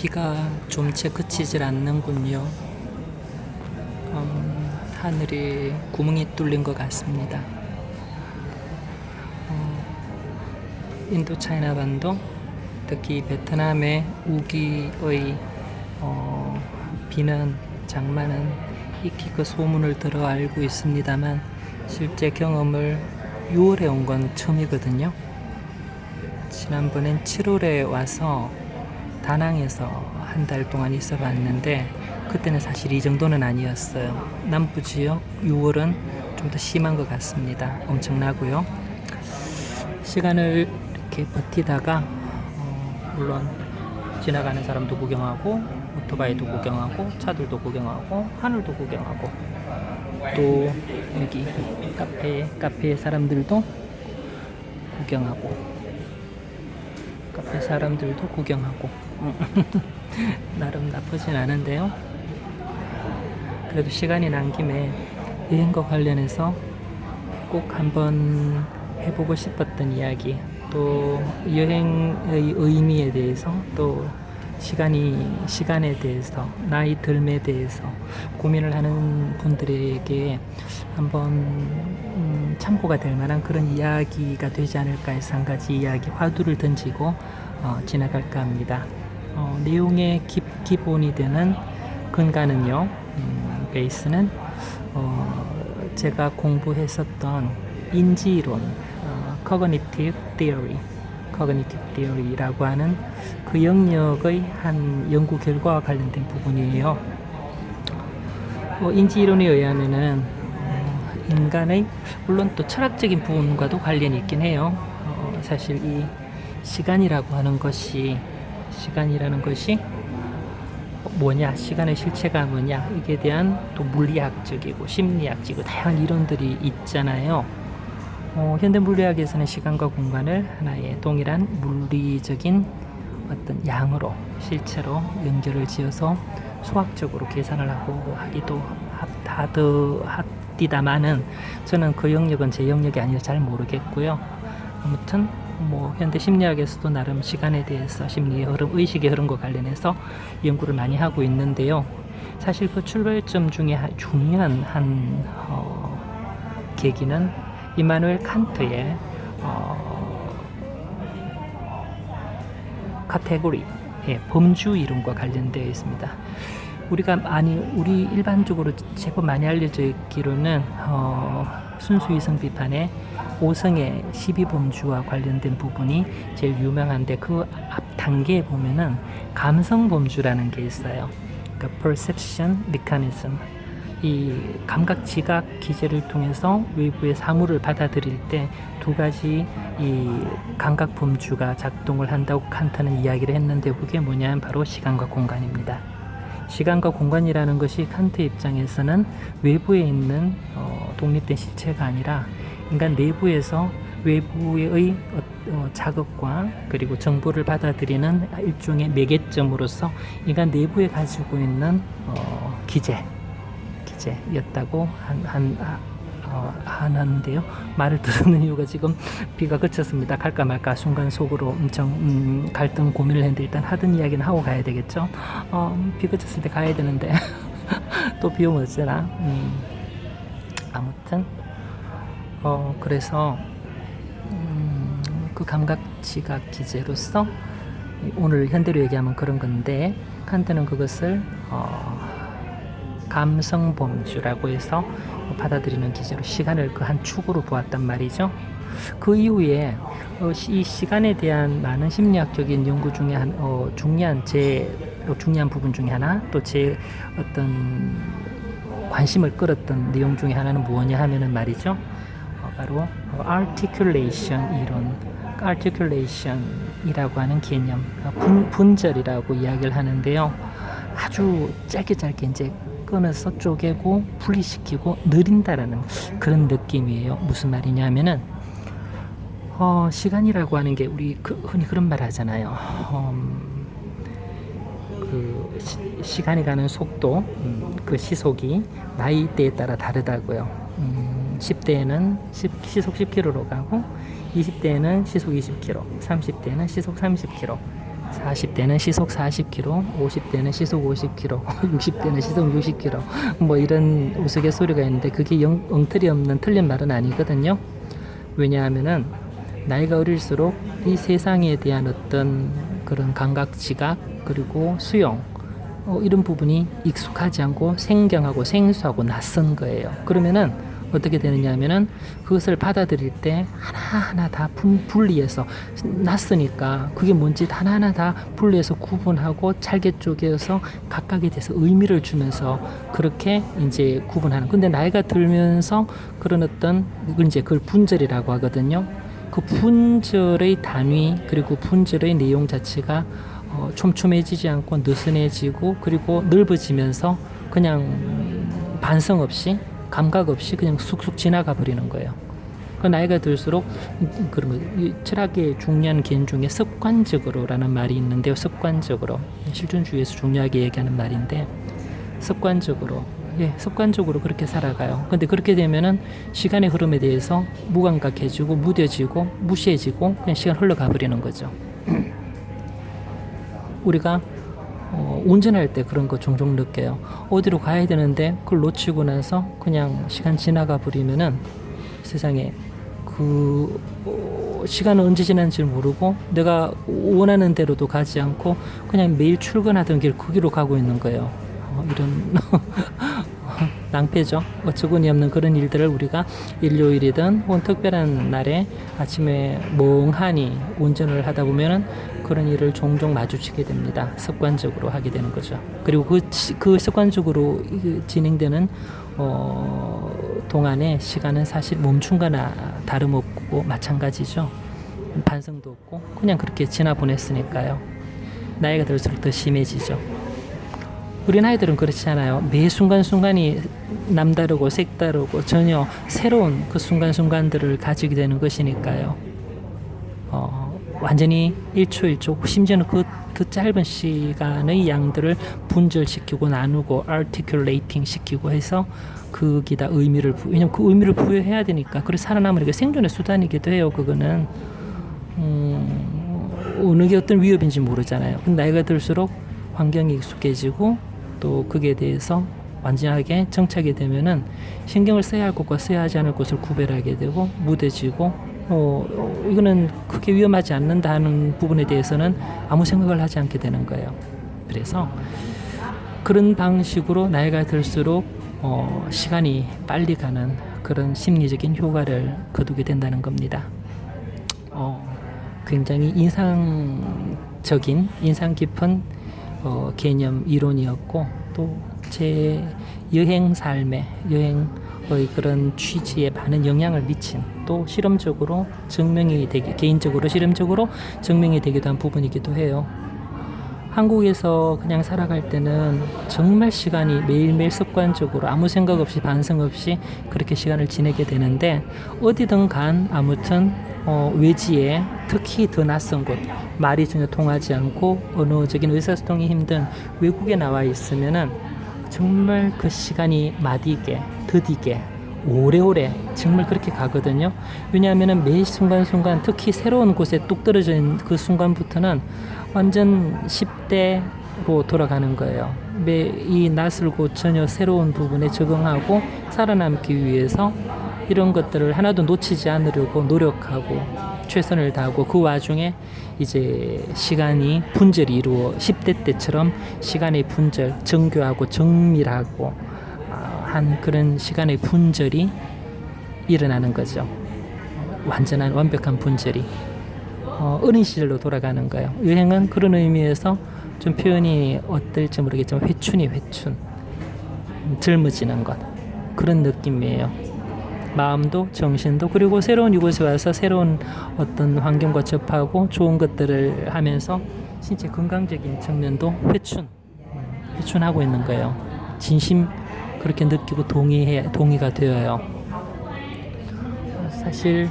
비가 좀채 그치질 않는군요. 하늘이 구멍이 뚫린 것 같습니다. 인도 차이나 반도, 특히 베트남의 우기의 비는 장마는 익히 그 소문을 들어 알고 있습니다만 실제 경험을 6월에 온 건 처음이거든요. 지난번엔 7월에 와서 다낭에서 한 달 동안 있어 봤는데 그때는 사실 이 정도는 아니었어요. 남부 지역 6월은 좀 더 심한 것 같습니다. 엄청나고요. 시간을 이렇게 버티다가 물론 지나가는 사람도 구경하고 오토바이도 구경하고 차들도 구경하고 하늘도 구경하고 또 여기 카페 사람들도 구경하고 나름 나쁘진 않은데요. 그래도 시간이 난 김에 여행과 관련해서 꼭 한번 해보고 싶었던 이야기, 또 여행의 의미에 대해서, 또 시간에 대해서, 나이 듦에 대해서 고민을 하는 분들에게 한번 참고가 될 만한 그런 이야기가 되지 않을까 해서 한 가지 이야기 화두를 던지고 지나갈까 합니다. 내용의 기본이 되는 근간은요, 베이스는 제가 공부했었던 인지이론, Cognitive Theory라고 하는 그 영역의 한 연구 결과와 관련된 부분이에요. 인지이론에 의하면은 인간의, 물론 또 철학적인 부분과도 관련이 있긴 해요. 사실 이 시간이라는 것이 뭐냐, 시간의 실체가 뭐냐, 이게 대한 또 물리학적이고 심리학적이고 다양한 이론들이 있잖아요. 현대 물리학에서는 시간과 공간을 하나의 동일한 물리적인 어떤 양으로, 실체로 연결을 지어서 수학적으로 계산을 하고 하기도 합디다마는 저는 그 영역은 제 영역이 아니라 잘 모르겠고요. 아무튼 현대 심리학에서도 나름 시간에 대해서 심리의 흐름, 의식의 흐름과 관련해서 연구를 많이 하고 있는데요. 사실 그 출발점 중에 중요한 한 계기는 이마누엘 칸트의 카테고리, 범주 이론과 관련되어 있습니다. 우리 일반적으로 제법 많이 알려져 있기로는 순수 이성 비판의 5성의 12범주와 관련된 부분이 제일 유명한데, 그 앞 단계에 보면은 감성 범주라는 게 있어요. 그러니까 perception mechanism, 이 감각 지각 기제를 통해서 외부의 사물을 받아들일 때 두 가지 이 감각 범주가 작동을 한다고 칸트는 이야기를 했는데, 그게 뭐냐면 바로 시간과 공간입니다. 시간과 공간이라는 것이 칸트 입장에서는 외부에 있는 독립된 실체가 아니라 인간 내부에서 외부의 자극과 그리고 정보를 받아들이는 일종의 매개점으로서 인간 내부에 가지고 있는 기제였다고 하는데요. 말을 들었는 이유가 지금 비가 그쳤습니다. 갈까 말까 순간 속으로 엄청 갈등 고민을 했는데 일단 하던 이야기는 하고 가야 되겠죠. 비 그쳤을 때 가야 되는데 또 비 오면 어쩌나. 아무튼 그래서 그 감각 지각 기제로서 오늘 현대로 얘기하면 그런 건데, 칸트는 그것을 감성 범주라고 해서 받아들이는 기제로 시간을 그 한 축으로 보았단 말이죠. 그 이후에 이 시간에 대한 많은 심리학적인 연구 중에 중요한 부분 중에 하나, 또 제 어떤 관심을 끌었던 내용 중에 하나는 뭐냐 하면은 말이죠, 바로 articulation 이론, articulation이라고 하는 개념, 분절이라고 이야기를 하는데요. 아주 짧게 이제 끊어서 쪼개고 분리시키고 느린다라는 그런 느낌이에요. 무슨 말이냐면은 시간이라고 하는 게 우리 흔히 그런 말 하잖아요. 시간이 가는 속도, 그 시속이 나이대에 따라 다르다고요. 10대에는 시속 10km로 가고 20대에는 시속 20km, 30대에는 시속 30km, 40대는 시속 40km, 50대는 시속 50km, 60대는 시속 60km 뭐 이런 우스갯소리가 있는데 그게 엉터리 없는 틀린 말은 아니거든요. 왜냐하면은 나이가 어릴수록 이 세상에 대한 어떤 그런 감각 지각 그리고 수용 이런 부분이 익숙하지 않고 생경하고 생소하고 낯선 거예요. 그러면은 어떻게 되느냐 하면은 그것을 받아들일 때 하나하나 다 분리해서 낯서니까 그게 뭔지 하나하나 다 분리해서 구분하고 잘게 쪼개서 각각에 대해서 의미를 주면서 그렇게 이제 구분하는. 근데 나이가 들면서 그런 어떤 그걸 분절이라고 하거든요. 그 분절의 단위 그리고 분절의 내용 자체가 촘촘해지지 않고 느슨해지고 그리고 넓어지면서 그냥 반성 없이 감각 없이 그냥 쑥쑥 지나가 버리는 거예요. 그 나이가 들수록 그러면 철학의 중요한 개념 중에 습관적으로라는 말이 있는데요. 습관적으로 실존주의에서 중요하게 얘기하는 말인데 습관적으로 습관적으로 그렇게 살아가요. 근데 그렇게 되면은 시간의 흐름에 대해서 무감각해지고 무뎌지고 무시해지고 그냥 시간 흘러가 버리는 거죠. 우리가 운전할 때 그런 거 종종 느껴요. 어디로 가야 되는데 그걸 놓치고 나서 그냥 시간 지나가 버리면은 세상에 그 시간은 언제 지난지 모르고 내가 원하는 대로도 가지 않고 그냥 매일 출근하던 길 그 길로 가고 있는 거예요. 이런 낭패죠. 어처구니 없는 그런 일들을 우리가 일요일이든 혹은 특별한 날에 아침에 멍하니 운전을 하다 보면은 그런 일을 종종 마주치게 됩니다. 습관적으로 하게 되는 거죠. 그리고 그 습관적으로 진행되는 동안에 시간은 사실 멈춘거나 다름없고 마찬가지죠. 반성도 없고 그냥 그렇게 지나 보냈으니까요. 나이가 들수록 더 심해지죠. 우리 아이들은 그렇지 않아요. 매 순간순간이 남다르고 색다르고 전혀 새로운 그 순간순간들을 가지게 되는 것이니까요. 완전히 1초 1초 심지어는 그 짧은 시간의 양들을 분절시키고 나누고 articulating 시키고 해서 거기다 의미를 왜냐면 그 의미를 부여해야 되니까. 그래서 살아남으니까 생존의 수단이기도 해요. 그거는 어느 게 어떤 위협인지 모르잖아요. 근데 나이가 들수록 환경이 익숙해지고 또 그게 대해서 완전하게 정착이 되면은 신경을 써야 할 것과 써야 하지 않을 것을 구별하게 되고 무뎌지고 이거는 크게 위험하지 않는다는 부분에 대해서는 아무 생각을 하지 않게 되는 거예요. 그래서 그런 방식으로 나이가 들수록 시간이 빨리 가는 그런 심리적인 효과를 거두게 된다는 겁니다. 굉장히 인상적인 인상 깊은 개념 이론이었고 또 제 여행 삶에 여행의 그런 취지에 많은 영향을 미친 또 실험적으로 증명이 되기 개인적으로 실험적으로 증명이 되기도 한 부분이기도 해요. 한국에서 그냥 살아갈 때는 정말 시간이 매일매일 습관적으로 아무 생각 없이 반성 없이 그렇게 시간을 지내게 되는데 어디든 간 아무튼 외지에 특히 더 낯선 곳 말이 전혀 통하지 않고 언어적인 의사소통이 힘든 외국에 나와 있으면은 정말 그 시간이 마디게 더디게 오래오래 정말 그렇게 가거든요. 왜냐하면은 매 순간순간 특히 새로운 곳에 뚝 떨어진 그 순간부터는 완전 10대로 돌아가는 거예요. 매 이 낯설고 전혀 새로운 부분에 적응하고 살아남기 위해서 이런 것들을 하나도 놓치지 않으려고 노력하고 최선을 다하고 그 와중에 이제 시간이 분절이 이루어 10대 때처럼 시간의 분절 정교하고 정밀하고 한 그런 시간의 분절이 일어나는 거죠. 완전한 완벽한 분절이 어린 시절로 돌아가는 거예요. 여행은 그런 의미에서 좀 표현이 어떨지 모르겠지만 회춘 젊어지는 것 그런 느낌이에요. 마음도 정신도 그리고 새로운 이곳에 와서 새로운 어떤 환경과 접하고 좋은 것들을 하면서 신체 건강적인 측면도 회춘하고 있는 거예요. 진심 그렇게 느끼고 동의가 되어요. 사실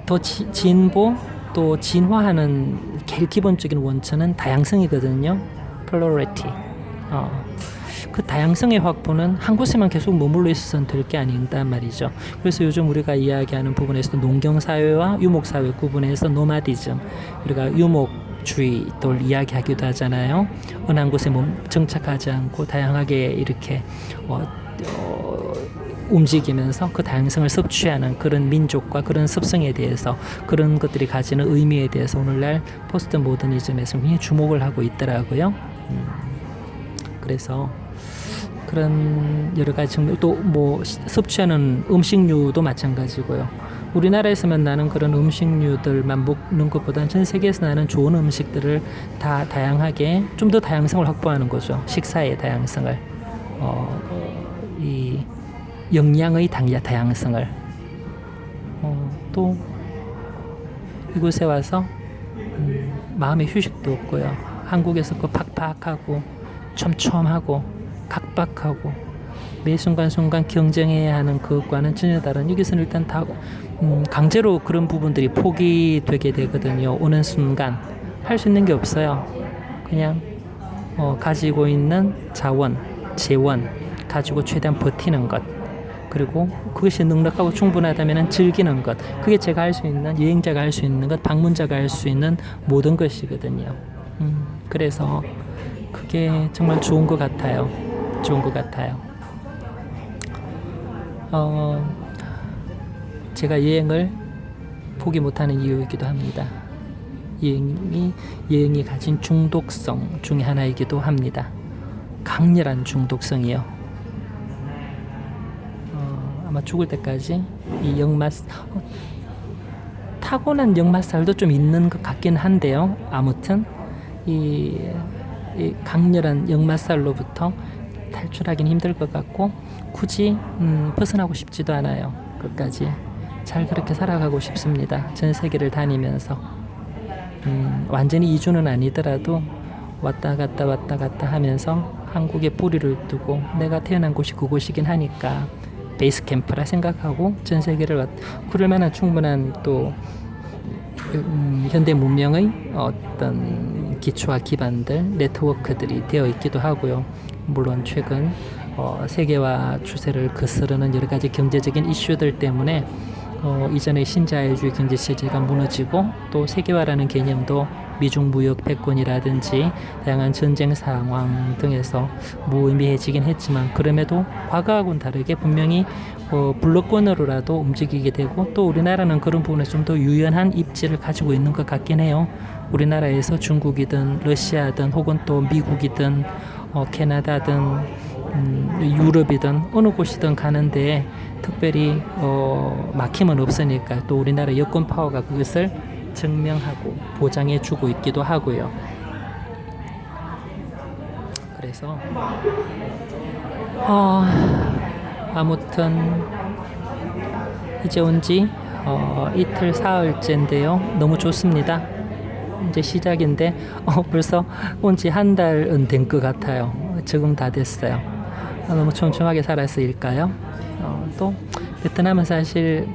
더 진보 또 진화하는 제일 기본적인 원천은 다양성이거든요. 플로리티. 그 다양성의 확보는 한 곳에만 계속 머물러 있어서는 될 게 아닌단 말이죠. 그래서 요즘 우리가 이야기하는 부분에서 농경사회와 유목사회 구분해서 노마디즘, 우리가 유목주의를 이야기하기도 하잖아요. 어느 한 곳에 정착하지 않고 다양하게 이렇게 움직이면서 그 다양성을 섭취하는 그런 민족과 그런 습성에 대해서, 그런 것들이 가지는 의미에 대해서 오늘날 포스트 모더니즘에서 굉장히 주목을 하고 있더라고요. 그래서 그런 여러 가지 측면, 또 뭐 섭취하는 음식류도 마찬가지고요. 우리나라에서만 나는 그런 음식류들만 먹는 것보다는 전 세계에서 나는 좋은 음식들을 다 다양하게, 좀 더 다양성을 확보하는 거죠. 식사의 다양성을, 이 영양의 다양성을, 또 이곳에 와서 마음의 휴식도 없고요. 한국에서 그 팍팍하고 촘촘하고 각박하고 매 순간순간 경쟁해야 하는 그것과는 전혀 다른, 여기서는 일단 다 강제로 그런 부분들이 포기되게 되거든요. 오는 순간 할 수 있는 게 없어요. 그냥 가지고 있는 자원, 재원 가지고 최대한 버티는 것, 그리고 그것이 넉넉하고 충분하다면 즐기는 것, 그게 제가 할 수 있는, 여행자가 할 수 있는 것, 방문자가 할 수 있는 모든 것이거든요. 그래서 그게 정말 좋은 것 같아요. 좋은 것 같아요. 제가 여행을 포기 못하는 이유이기도 합니다. 여행이 가진 중독성 중에 하나이기도 합니다. 강렬한 중독성이요. 아마 죽을 때까지 이 타고난 역마살도 좀 있는 것 같긴 한데요. 아무튼 이 강렬한 역마살로부터 탈출하기는 힘들 것 같고, 굳이 벗어나고 싶지도 않아요. 끝까지 잘 그렇게 살아가고 싶습니다. 전 세계를 다니면서 완전히 이주는 아니더라도 왔다 갔다 하면서 한국에 뿌리를 두고, 내가 태어난 곳이 그곳이긴 하니까 베이스 캠프라 생각하고 전 세계를 그럴 만한 충분한 또 현대 문명의 어떤 기초와 기반들, 네트워크들이 되어 있기도 하고요. 물론 최근 세계화 추세를 거스르는 여러 가지 경제적인 이슈들 때문에 이전의 신자유주의 경제 체제가 무너지고, 또 세계화라는 개념도 미중 무역 패권이라든지 다양한 전쟁 상황 등에서 무의미해지긴 했지만, 그럼에도 과거하고는 다르게 분명히 블록권으로라도 움직이게 되고, 또 우리나라는 그런 부분에 좀 더 유연한 입지를 가지고 있는 것 같긴 해요. 우리나라에서 중국이든 러시아든 혹은 또 미국이든 캐나다든 유럽이든 어느 곳이든 가는데 특별히 막힘은 없으니까, 또 우리나라 여권 파워가 그것을 증명하고 보장해 주고 있기도 하고요. 그래서 아무튼 이제 온지 이틀 사흘째인데요. 너무 좋습니다. 이제 시작인데 벌써 온지 한 달은 된 것 같아요. 적응 다 됐어요. 너무 촘촘하게 살았을까요? 또 베트남은 사실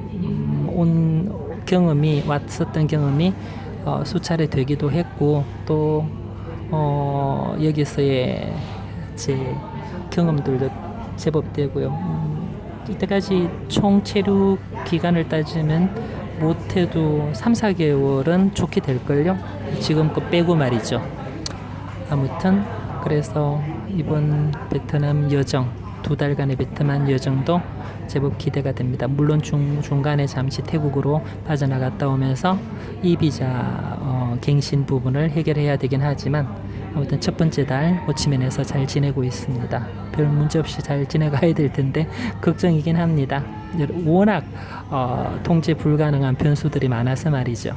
왔었던 경험이 수차례 되기도 했고, 또 여기서의 제 경험들도 제법 되고요. 이때까지 총 체류 기간을 따지면 못해도 3-4개월은 좋게 될걸요. 지금 거 빼고 말이죠. 아무튼 그래서 이번 베트남 여정, 2달간의 베트남 여정도 제법 기대가 됩니다. 물론 중간에 잠시 태국으로 빠져나갔다 오면서 이 비자 갱신 부분을 해결해야 되긴 하지만, 아무튼 첫 번째 달 호치민에서 잘 지내고 있습니다. 별 문제 없이 잘 지내가야 될 텐데 걱정이긴 합니다. 워낙 통제 불가능한 변수들이 많아서 말이죠.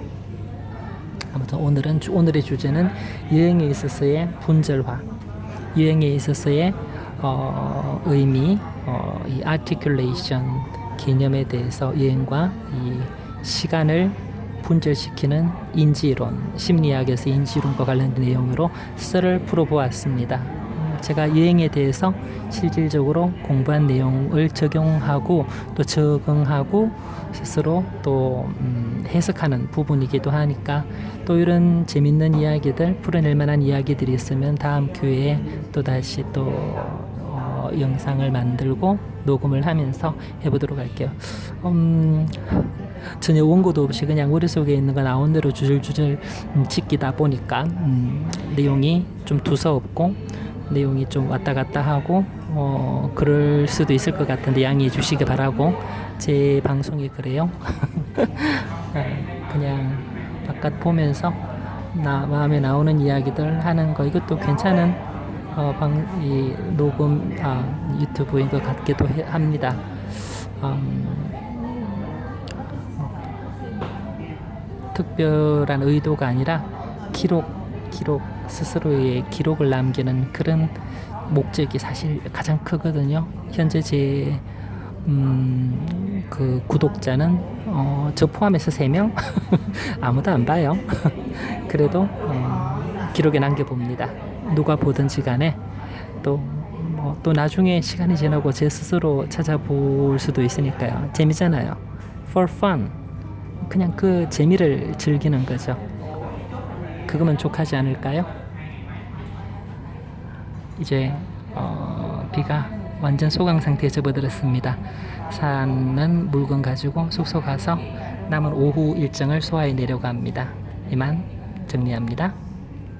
아무튼 오늘의 주제는 여행에 있어서의 분절화, 여행에 있어서의 의미, 이 아티큘레이션 개념에 대해서 여행과 이 시간을 분절시키는 인지론, 심리학에서 인지론과 관련된 내용으로 썰을 풀어보았습니다. 제가 여행에 대해서 실질적으로 공부한 내용을 적용하고 또 적응하고 스스로 또 해석하는 부분이기도 하니까, 또 이런 재밌는 이야기들, 풀어낼 만한 이야기들이 있으면 다음 기회에 또 다시 또 영상을 만들고 녹음을 하면서 해보도록 할게요. 전혀 원고도 없이 그냥 머릿속에 있는 거 나온 대로 주절주절 찍기다 보니까 내용이 좀 두서없고 내용이 좀 왔다 갔다 하고 그럴 수도 있을 것 같은데 양해해 주시기 바라고. 제 방송이 그래요. 그냥 바깥 보면서 마음에 나오는 이야기들 하는 거, 이것도 괜찮은 이 녹음 유튜브인 것 같기도 합니다. 특별한 의도가 아니라 기록 스스로의 기록을 남기는 그런 목적이 사실 가장 크거든요. 현재 제 그 구독자는 저 포함해서 3명 아무도 안 봐요. 그래도 기록에 남겨봅니다. 누가 보든지 간에 또 나중에 시간이 지나고 제 스스로 찾아볼 수도 있으니까요. 재미잖아요. For fun. 그냥 그 재미를 즐기는 거죠. 그거면 족하지 않을까요? 이제 비가 완전 소강 상태에 접어들었습니다. 사는 물건 가지고 숙소 가서 남은 오후 일정을 소화해 내려고 합니다. 이만 정리합니다.